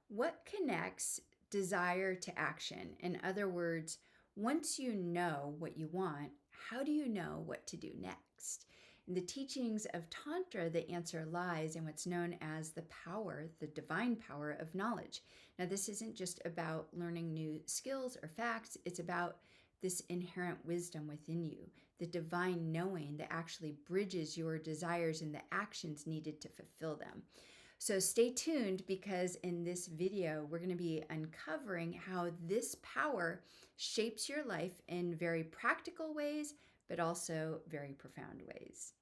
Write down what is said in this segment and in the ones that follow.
What connects desire to action? In other words, once you know what you want, how do you know what to do next? In the teachings of Tantra, the answer lies in what's known as the power, the divine power of knowledge. Now, this isn't just about learning new skills or facts, it's about this inherent wisdom within you, the divine knowing that actually bridges your desires and the actions needed to fulfill them. So stay tuned because in this video, we're going to be uncovering how this power shapes your life in very practical ways, but also very profound ways.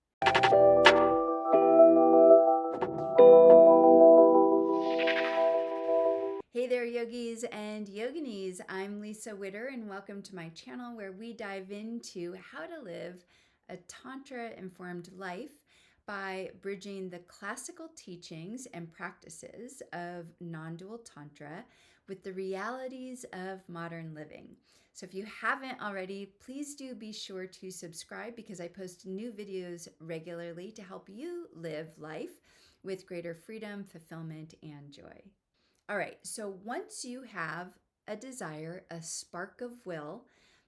Hey there, yogis and yoginis. I'm Lisa Witter, and welcome to my channel where we dive into how to live a Tantra-informed life by bridging the classical teachings and practices of non-dual Tantra with the realities of modern living. So if you haven't already, please do be sure to subscribe because I post new videos regularly to help you live life with greater freedom, fulfillment, and joy. All right, so once you have a desire, a spark of will,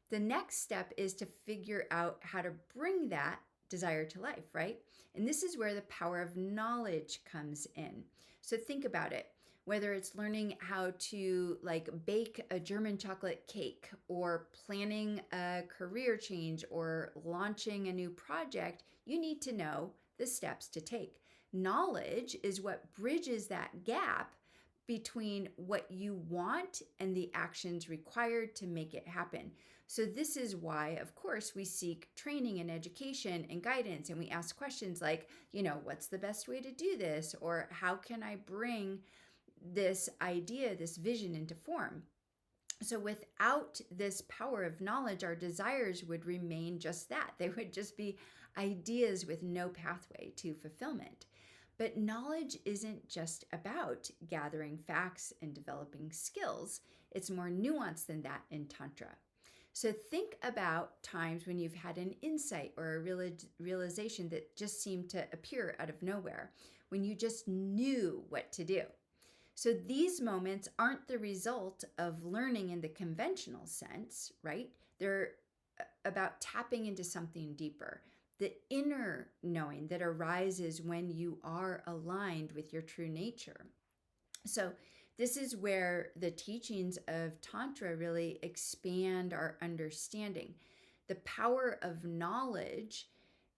the next step is to figure out how to bring that desire to life, right? And this is where the power of knowledge comes in. So think about it. Whether it's learning how to bake a German chocolate cake or planning a career change or launching a new project, you need to know the steps to take. Knowledge is what bridges that gap between what you want and the actions required to make it happen. So this is why, of course, we seek training and education and guidance, and we ask questions like, what's the best way to do this? Or how can I bring this idea, this vision into form? So without this power of knowledge, our desires would remain just that. They would just be ideas with no pathway to fulfillment. But knowledge isn't just about gathering facts and developing skills. It's more nuanced than that in Tantra. So think about times when you've had an insight or a realization that just seemed to appear out of nowhere, when you just knew what to do. So these moments aren't the result of learning in the conventional sense, right? They're about tapping into something deeper, the inner knowing that arises when you are aligned with your true nature. So this is where the teachings of Tantra really expand our understanding. The power of knowledge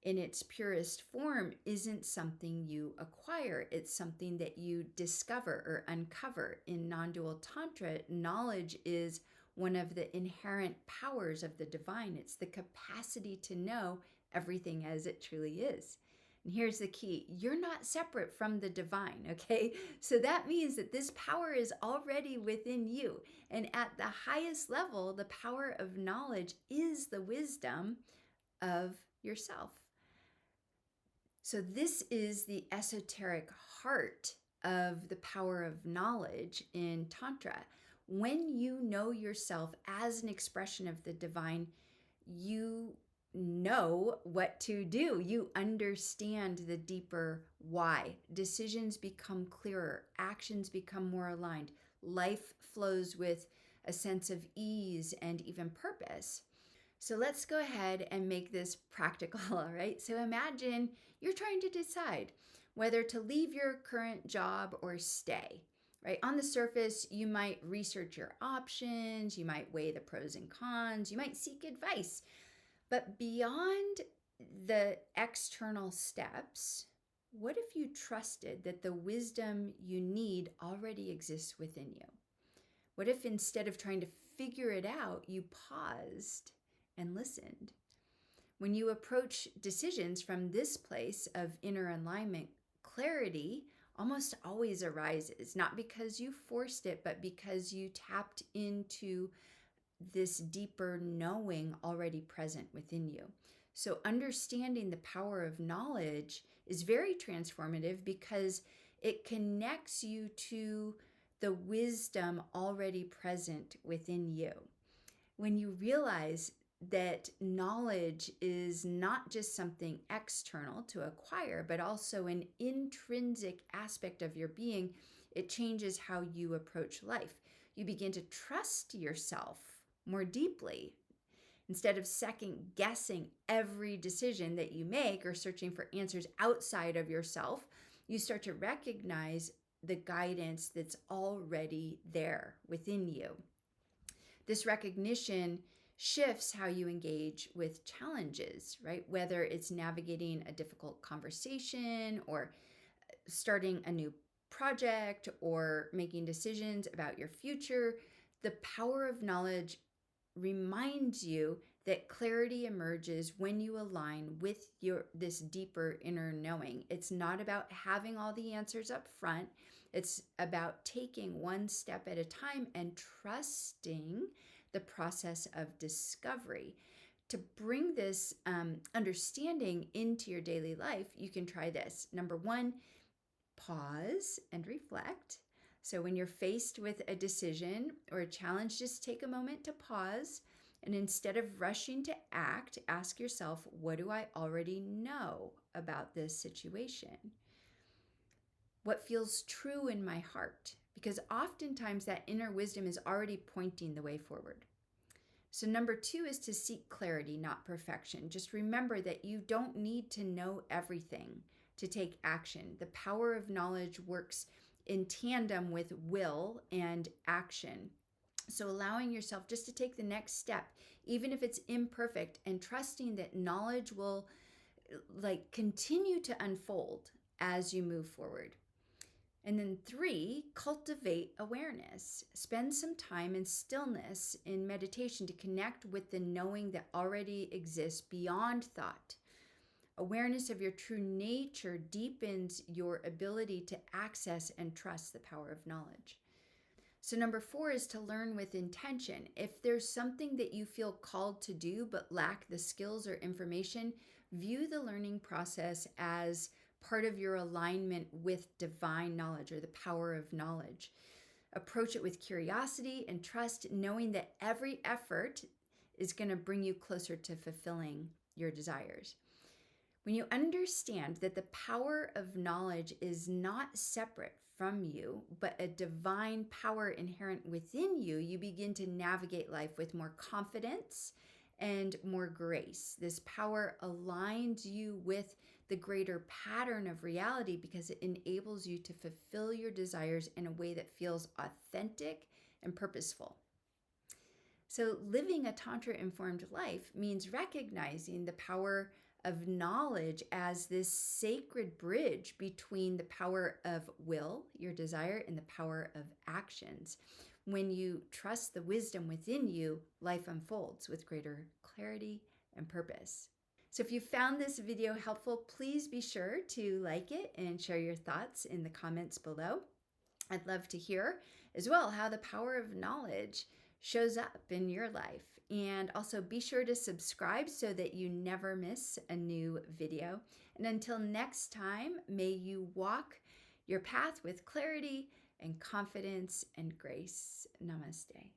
in its purest form isn't something you acquire. It's something that you discover or uncover. In non-dual Tantra, knowledge is one of the inherent powers of the divine. It's the capacity to know everything as it truly is. And here's the key. You're not separate from the divine, okay? So that means that this power is already within you. And at the highest level, the power of knowledge is the wisdom of yourself. So this is the esoteric heart of the power of knowledge in Tantra. When you know yourself as an expression of the divine, you know what to do. You understand the deeper why. Decisions become clearer, actions become more aligned. Life flows with a sense of ease and even purpose. So let's go ahead and make this practical, all right? So imagine you're trying to decide whether to leave your current job or stay, right? On the surface, you might research your options, you might weigh the pros and cons, you might seek advice. But beyond the external steps, what if you trusted that the wisdom you need already exists within you? What if instead of trying to figure it out, you paused and listened? When you approach decisions from this place of inner alignment, clarity almost always arises, not because you forced it, but because you tapped into this deeper knowing already present within you. So understanding the power of knowledge is very transformative because it connects you to the wisdom already present within you. When you realize that knowledge is not just something external to acquire, but also an intrinsic aspect of your being, it changes how you approach life. You begin to trust yourself more deeply. Instead of second guessing every decision that you make or searching for answers outside of yourself, you start to recognize the guidance that's already there within you. This recognition shifts how you engage with challenges, right? Whether it's navigating a difficult conversation or starting a new project or making decisions about your future, the power of knowledge reminds you that clarity emerges when you align with this deeper inner knowing. It's not about having all the answers up front. It's about taking one step at a time and trusting the process of discovery. To bring this understanding into your daily life, you can try this. Number one, pause and reflect. So when you're faced with a decision or a challenge, just take a moment to pause. And instead of rushing to act, ask yourself, what do I already know about this situation? What feels true in my heart? Because oftentimes that inner wisdom is already pointing the way forward. So number two is to seek clarity, not perfection. Just remember that you don't need to know everything to take action. The power of knowledge works in tandem with will and action. So allowing yourself just to take the next step, even if it's imperfect, and trusting that knowledge will continue to unfold as you move forward. And then three, cultivate awareness. Spend some time in stillness in meditation to connect with the knowing that already exists beyond thought. Awareness of your true nature deepens your ability to access and trust the power of knowledge. So number four is to learn with intention. If there's something that you feel called to do but lack the skills or information, view the learning process as part of your alignment with divine knowledge or the power of knowledge. Approach it with curiosity and trust, knowing that every effort is going to bring you closer to fulfilling your desires. When you understand that the power of knowledge is not separate from you, but a divine power inherent within you, you begin to navigate life with more confidence and more grace. This power aligns you with the greater pattern of reality because it enables you to fulfill your desires in a way that feels authentic and purposeful. So living a Tantra-informed life means recognizing the power of knowledge as this sacred bridge between the power of will, your desire, and the power of actions. When you trust the wisdom within you, life unfolds with greater clarity and purpose. So if you found this video helpful, please be sure to like it and share your thoughts in the comments below. I'd love to hear as well how the power of knowledge shows up in your life. And also be sure to subscribe so that you never miss a new video. And until next time, may you walk your path with clarity and confidence and grace. Namaste.